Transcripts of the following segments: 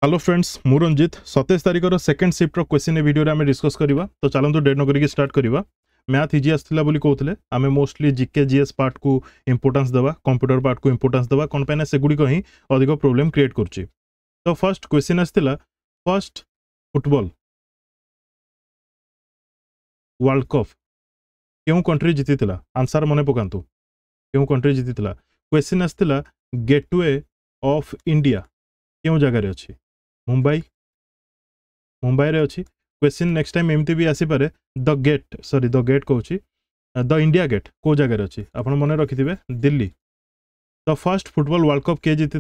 Hello friends मु रंजित 27 तारिखर second shift question video आम डिस्कस करवा तो चलतु डेट नक स्टार्ट करवा। मैथ इजी आसला कहते आम मोस्टली जीके जीएस पार्ट को इंपोर्टेंस देवा कंप्यूटर पार्ट को इंपोर्टेंस देवा कौन पे से गुड़िक ही अधिक प्रोब्लेम क्रिएट कर। तो फर्स्ट क्वेश्चन आसला फर्स्ट फुटबॉल वर्ल्ड कप क्यों कंट्री जीती आंसर मन पकातु क्यों कंट्री जीती। क्वेश्चन आसला गेटवे ऑफ इंडिया क्यों जगार अच्छी मुंबई मुंबई रे अच्छी। क्वेश्चन नेक्स्ट टाइम एमती भी आसीपे द गेट कहूँ द इंडिया गेट को जगार अच्छी आप मन रखिथे Delhi. The first football world cup किए जीती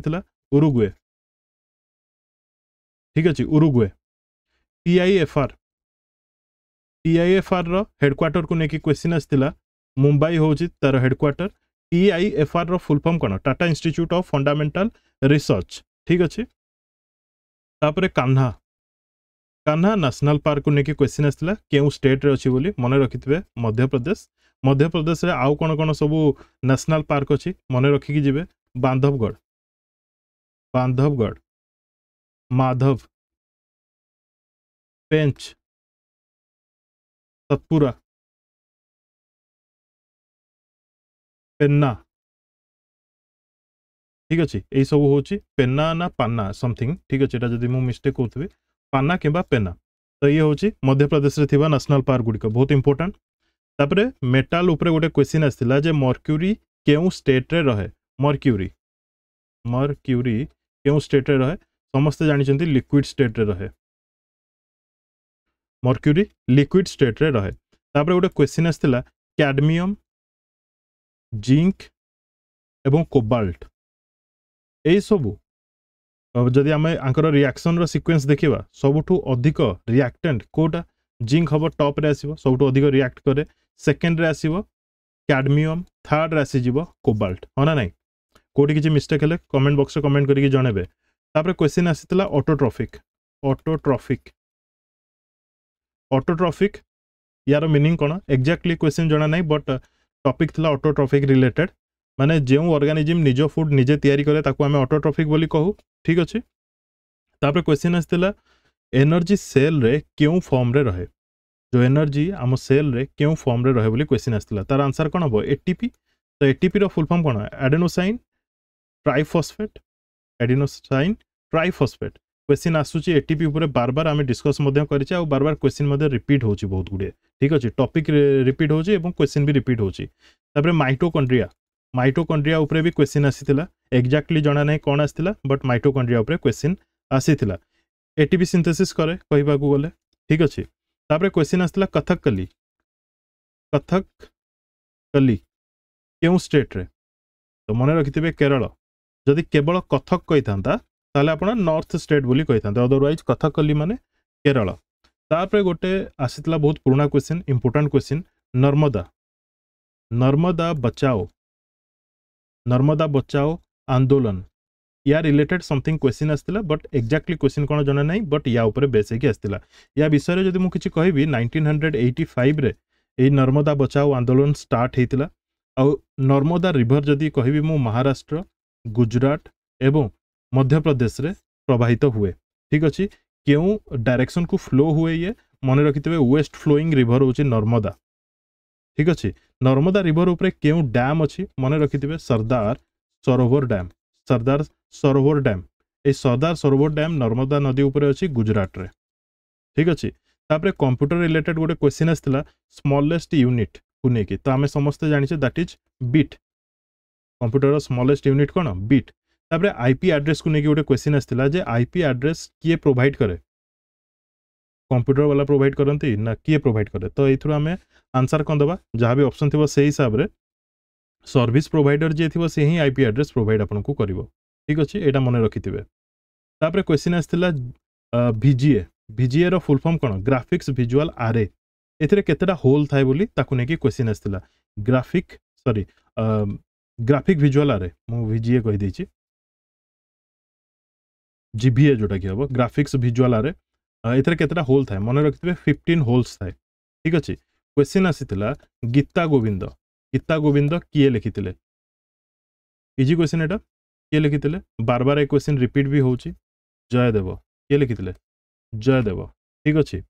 उरुग्वे ठीक अच्छे उरुग्वे। टीआईएफआर रो हेडक्वार्टर को लेकिन क्वेश्चन आसला मुंबई हूँ तार हेडक्वार्टर। टीआईएफआर रो फुल फॉर्म कौन Tata institute of fundamental research ठीक अच्छे। तापर कान्हा कान्हा नेशनल पार्क को लेकिन क्वेश्चन आसला क्यों स्टेट रे अच्छी बोली मन रखिथे मध्य प्रदेश रे आउ कौन कौन सब नेशनल पार्क अच्छी मन रखिकी जिवे बांधवगढ़ माधव पेंच सतपुरा पेन्ना ठीक अच्छे यही सब हूँ पेन्ना ना पान्ना समथिंग ठीक अच्छे जब मुझे मिस्टेक कौन पान्ना कि पेन्ना। तो ये हूँ मध्य प्रदेश रे नेशनल पार्क गुड़िक बहुत इंपोर्टेंट। तापरे मेटाल उपरे गोटे क्वेश्चन आसला जे मर्क्यूरी क्यों स्टेट रे रहे मर्क्यूरी क्यों स्टेट रे रहे समस्ते जानते लिक्विड स्टेट रे रहे मर्क्यूरी लिक्विड स्टेट रे रहे। तापरे गोटे क्वेश्चन आसला कैडमियम जिंक एवं कोबाल्ट यही सबू जदि आम आंकर रिएक्शन रो सीक्वेंस देखा सबुठू अधिक रिएक्टेंट कोटा जिंक हम टॉप रे आसीबो सबुठू अधिक रिएक्ट करे सेकेंड रे आसीबो कैडमियम थर्ड रे आसीजिवो कोबाल्ट हाँ ना नहीं कोटी किसी मिस्टेक हेले कमेंट बॉक्स रे कमेंट करके जणेबे। तापर क्वेश्चन आसीतला ऑटोट्रॉफिक यार मीनिंग कौन एक्जाक्टली क्वेश्चन जना नहीं बट टॉपिक थिला ऑटोट्रॉफिक रिलेटेड माने जो ऑर्गेनिज्म निज फूड निजे तैयारी करे ताको आमे ऑटोट्रॉफिक बोली कहू ठीक अच्छे। तापर क्वेश्चन आसला एनर्जी सेल रे क्यों फॉर्म रे रहे जो एनर्जी आम सेल रे क्यों फॉर्म रे रहे बोली क्वेश्चन आसला तार आंसर कौन हम एटीपी। तो एटीपी रो फुल फॉर्म कौन एडेनोसाइन ट्राइफॉस्फेट क्वेश्चन आसूची एटीपी ऊपर बार बार आम डिस्कस कर बार बार क्वेश्चन रिपीट होची बहुत गुड़े ठीक अच्छे टॉपिक रिपीट होची एवं क्वेश्चन भी रिपीट होची। तापर माइटोकॉन्ड्रिया उपरे भी क्वेश्चन आसीथिला एक्जाक्टली जना नहीं कौन आसीथिला बट माइटोकॉन्ड्रिया उपरे क्वेश्चन आसीथिला एटीपी सिंथेसिस करे कहबाकू गले ठीक अच्छे। तापर क्वेश्चन आसीथिला कथकली क्यों स्टेट रे तो मन रखिथे केरल जदि केवल कथक कही था आप नॉर्थ स्टेट बोली कही था अदरवाइज कथकली माने केरल। तापर गोटे आसीथिला बहुत पुराना क्वेश्चन इंपोर्टेंट क्वेश्चन नर्मदा बचाओ आंदोलन या रिलेटेड समथिंग क्वेश्चन आसला बट एक्जाक्टली क्वेश्चन कौन जना नहीं बट या ऊपर बेस होगी आसला या विषय जब मुझे कहबी 1985 रे यही नर्मदा बचाओ आंदोलन स्टार्ट होता आ नर्मदा रिवर जदि कहबी मु महाराष्ट्र गुजरात एवं मध्य प्रदेश रे प्रवाहित हुए ठीक अच्छे। क्यों डायरेक्शन को फ्लो हुए ये मन रखिथे वेस्ट फ्लोइंग रिवर हूँ नर्मदा ठीक अच्छे। नर्मदा रिवर उपरे क्यों डैम अच्छी मन रखिथे सरदार सरोवर डैम ये सरदार सरोवर डैम नर्मदा नदी उपरे अच्छी गुजरात रे ठीक अच्छे। तापर कंप्यूटर रिलेटेड गोटे क्वेश्चन आसला स्मॉलेस्ट यूनिट को लेकिन तो आम समस्ते जाने that is bit computer smallest unit कौन बिट। तापर आईपी एड्रेस को लेकिन गोटे क्वेश्चन आसला जे आईपी एड्रेस किए प्रोवाइड करे कंप्यूटर वाला प्रोवाइड करती ना किए प्रोवाइड करे तो ये आम आंसर कौन दबा जहाँ भी ऑप्शन थी से हिसाब से सर्विस प्रोवाइडर जी थी से ही आईपी एड्रेस प्रोवाइड आपको कर ठीक अच्छे यहाँ मन रखिथे। तापर क्वेश्चन आसला भिजीए रो फुल फॉर्म कौन ग्राफिक्स विजुअल आरे एथिरे केतेटा होल थाए बोली ताकू नेकी क्वेश्चन आसला ग्राफिक विजुअल आरे मु भिजीए कहि देछि जीभीए जोटा कि हम ग्राफिक्स विजुअल आरे एथिरे केतेटा होल थाए मन रखिथे 15 होल्स थाए ठीक अच्छे। क्वेश्चन आसीथिला गीता गोविंद किए लिखिथिले इजी क्वेश्चन एटा किए लिखिथिले बार बार ए क्वेश्चन रिपीट भी होची जयदेव ये लिखिथिले जयदेव ठीक अछि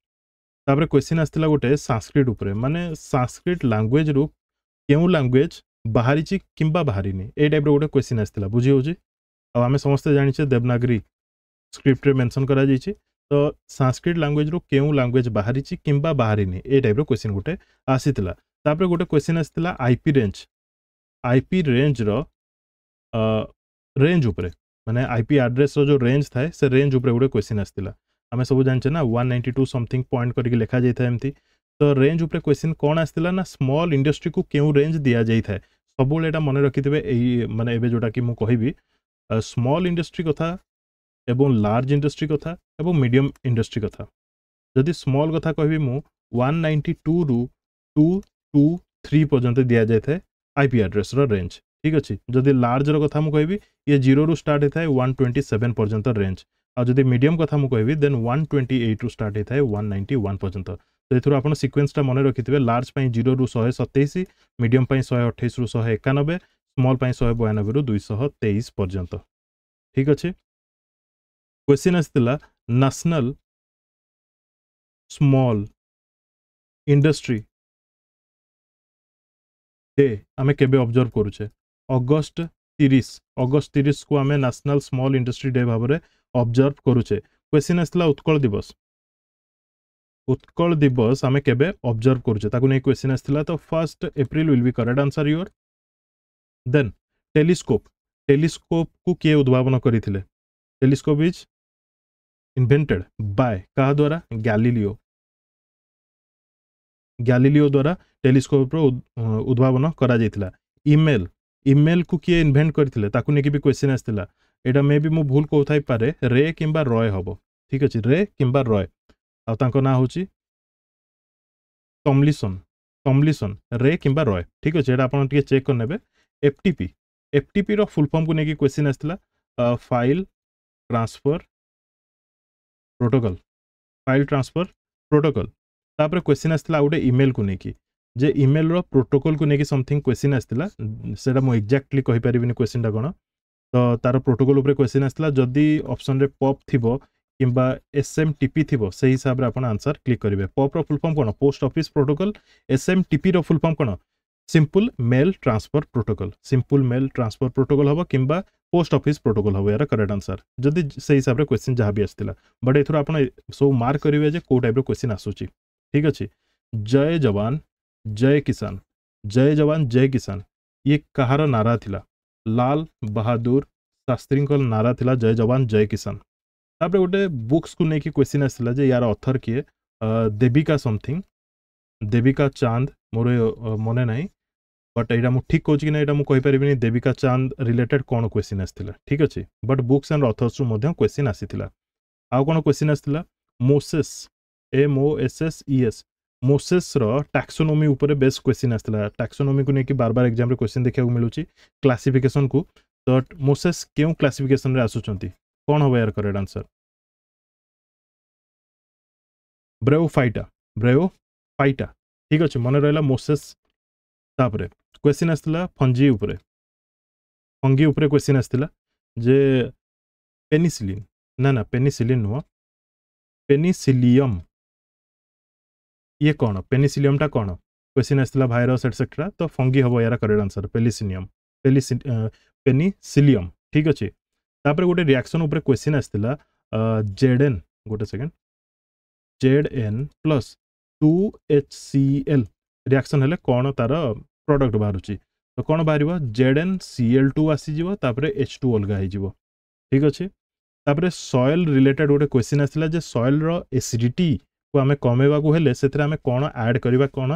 तापर क्वेश्चन आस्तिला गोटे संस्कृत उपरे माने संस्कृत लैंग्वेज रु केउ लैंग्वेज बाहरी ची किंबा बाहरीनी ए टाइप रो गोटे क्वेश्चन आस्तिला बुझी होची आ आमे समस्त जानिछे देवनागरी स्क्रिप्ट रे मेंशन करा जाइछि तो संस्कृत लैंग्वेज रु केउ लैंग्वेज बाहरी ची किंबा बाहरीनी ए टाइप रो क्वेश्चन गोटे आसीतिला तापर गोटे क्वेश्चन आस्तिला आईपी रेंज रो रेंज उपरे माने आईपी एड्रेस रो जो रेंज थाए से रेंज उपरे गोटे क्वेश्चन आस्तिला आमे सब जानछे ना 192 समथिंग पॉइंट करके लिखा जाय था एमती तो रेंज उपरे क्वेश्चन कोन आस्तिला ना स्मॉल इंडस्ट्री को केउ रेंज दिया जाय था सबो एटा मने रखिथिबे एई माने एबे जोटा कि मु कहिबी स्मॉल इंडस्ट्री कथा एवं लार्ज इंडस्ट्री कथा एवं मीडियम इंडस्ट्री कथा जदि स्मॉल कथा कहबी मु 192 रु 223 पर्यंत दिया जाय था आईपी एड्रेस रो रेंज ठीक अछि जदि लार्ज रो कथा मु कहबी ये 0 रु स्टार्ट हे थाए 127 पर्यंत रेंज आ जदि मीडियम कथा मु कहबी देन 128 रु स्टार्ट हे थाए 191 पर्यंत तो एथुर आपण सीक्वेंस टा मने रखिथिबे लार्ज पई 0 रु 127 मीडियम पई 128 रु 191 स्मॉल पई 192 रु 223 पर्यंत ठीक अछि क्वेश्चन आस्तिला नेशनल स्मॉल इंडस्ट्री डे आमे केबे ऑब्जर्व करूछे अगस्त 30 को आमे नेशनल स्मॉल इंडस्ट्री डे भाबरे ऑब्जर्व करूछे क्वेश्चन आस्तिला उत्कल दिवस आमे केबे ऑब्जर्व करूछे ताकु नै क्वेश्चन आस्तिला तो 1 April will be correct answer your then telescope को के उद्भावन करिथिले टेलीस्कोप इज इन्वेंटेड बाय का द्वारा गैलीलियो द्वारा टेलीस्कोप रो उद्भावन करा जायतिला ईमेल को किए इन्वेंट करथिले ताकु नेकी भी क्वेश्चन आस्तिला एटा मे भी मु भूल को थाई पारे रे किंबा रॉय हबो ठीक अछि रे किंबा रॉय आ तांको ना होची टॉमलिसन रे किंबा रॉय ठीक अछि एटा आपण टिके चेक कर नेबे एफटीपी रो फुल फॉर्म को नेकी क्वेश्चन आस्तिला फाइल ट्रांसफर प्रोटोकॉल तापर क्वेश्चन आस्तिला गोटे ईमेल को नेकी जे ईमेल रो प्रोटोकॉल को नेकी समथिंग क्वेश्चन आस्तिला सेटा मु एग्जैक्टली कहि परिबिनी क्वेश्चन टा कोन तो तार प्रोटोकॉल ऊपर क्वेश्चन आस्तिला जदी ऑप्शन रे पॉप थिबो किंबा एसएमटीपी थिबो सेही हिसाब रे आपण आंसर क्लिक करिवे पॉप रो फुल फॉर्म कोन पोस्ट ऑफिस प्रोटोकॉल एसएमटीपी रो फुल फॉर्म कोन सिंपल मेल ट्रांसफर प्रोटोकॉल हबो किंबा पोस्ट ऑफिस प्रोटोकॉल हबो यार करेक्ट आंसर जदी सेही हिसाब रे क्वेश्चन जहा भी आस्तिला बट एथरो आपण सो मार्क करिवे जे को टाइप रो क्वेश्चन आसुची ठीक अछि जय जवान जय किसान ये कहार नारा थिला लाल बहादुर शास्त्री नारा थिला जय जवान जय किसान तापर गोटे बुक्स को नेकी क्वेश्चन आसला जे यार ऑथर किए देविका चांद मोर मने नाही बट एटा मु ठीक कहूँ कि ना एटा मु कहि परिबिनी देविका चांद रिलेटेड कोन क्वेश्चन आसला ठीक अछि बट बुक्स एंड ऑथर्स रु मध्ये क्वेश्चन आसीथिला आ कोन क्वेश्चन आसला मोसेस MOSSES मोसेस रो टैक्सोनॉमी ऊपर बेस्ट क्वेश्चन आसला टैक्सोनॉमी को नेकी बार बार एग्जाम रे क्वेश्चन देखिया को मिलुची क्लासिफिकेशन को तो मोसेस केउ क्लासिफिकेशन रे आसुचंती कोन हो यार करेक्ट आंसर ब्रेओफाइटा ठीक अछि मन रहला मोसेस तापरे क्वेश्चन आसला फंगी ऊपर क्वेश्चन आसला जे पेनिसिलिन ना पेनिसिलिन नो पेनिसिलियम ये कौन पेनिसिलियम टा कौन क्वेश्चन आसला वायरस एटसेट्रा तो फंगी हबो यार करेक्ट आंसर पेनिसिलियम ठीक अछि तापर गोटे रिएक्शन ऊपर क्वेश्चन आसला जेडएन गोटे second ZN plus 2HCl reaction हेले कौन तार प्रोडक्ट बाहरुची तो कौन बाहरिबो ZnCl2 आसी जीवो तापर H2 अलगा हे जीवो ठीक अछि तापर सॉइल रिलेटेड गोटे क्वेश्चन आसला जे सॉइल रो एसिडिटी को आमे कमेबा को हेले सेथरे आमे कोन ऐड करिबा कोन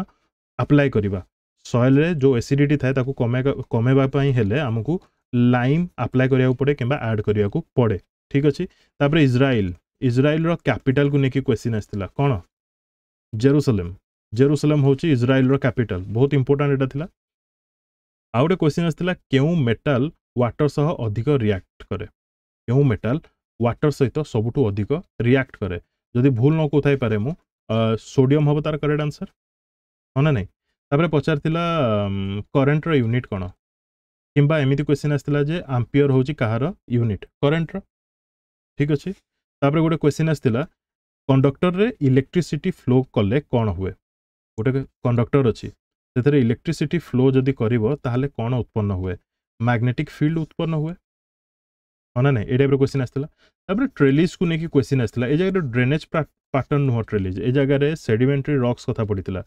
अप्लाई करिबा सॉइल रे जो एसिडिटी थाए ताको कमेबा पई हेले हमकु लाइम अप्लाई करिया पड़े किंबा ऐड करिया को पड़े ठीक अछि तापर इजराइल रो कैपिटल को नेकी क्वेश्चन आस्तिला कोन जेरूसलम होची इजराइल रो कैपिटल बहुत इंपोर्टेंट एटा थिला आ गोटे क्वेश्चन आस्तिला केउ मेटल वाटर सह अधिक रिएक्ट करे केउ मेटल वाटर सहित सबुठु अधिक रिएक्ट करे जदि भूल न कोथाई पारे मु सोडियम हबो तार करेक्ट आंसर होना नहीं तापर पचारथिला करंट रो यूनिट कोन किंबा एमिति क्वेश्चन आस्तिला जे एम्पियर होची कहार यूनिट करंट रो ठीक अछि तापर गोटे क्वेश्चन आसला कंडक्टर रे इलेक्ट्रिसिटी फ्लो कले कौन हुए गोटे कंडक्टर अच्छी से इलेक्ट्रिसिटी फ्लो जदि करिवो ताहले कौन उत्पन्न हुए मैग्नेटिक फील्ड उत्पन्न हुए हाँ ना ये टाइप क्वेश्चन आसला तापर ट्रेलिज को लेकिन क्वेश्चन आसला ए जगह ड्रेनेज पैटर्न नुह ट्रेलिज ए जगह सेडिमेंटरी रॉक्स कथा पड़ीला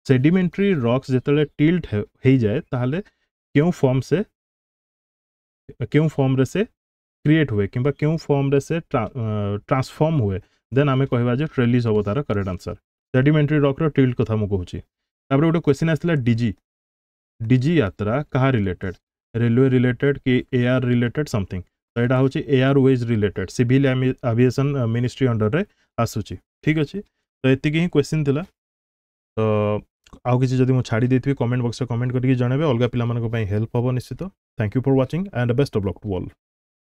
सेडिमेंटरी रॉक्स जिते टिल्ट हो जाए ताहले क्यों फॉर्म रे से क्रिएट हुए कि क्यों फॉर्म रे से ट्रांसफॉर्म हुए देन आम कहवा जे ट्रेलिज हम तार करेक्ट आंसर सेडिमेंटरी रॉक रो टिल्ट कथा मु कहूची तापर गोटे क्वेश्चन आसला डीजी यात्रा कहा रिलेटेड रेलवे रिलेटेड कि एआर रिलेटेड समथिंग तो यहाँ हूँ airways related civil aviation ministry under रे आसूची ठीक अच्छे तो ये ही क्वेश्चन थिला तो आउ किसी जदि मुझे छाड़ी देती कमेंट बॉक्स में कमेंट करके जनइबे अलग पिला हेल्प हम निश्चित thank you for watching and best of luck to all.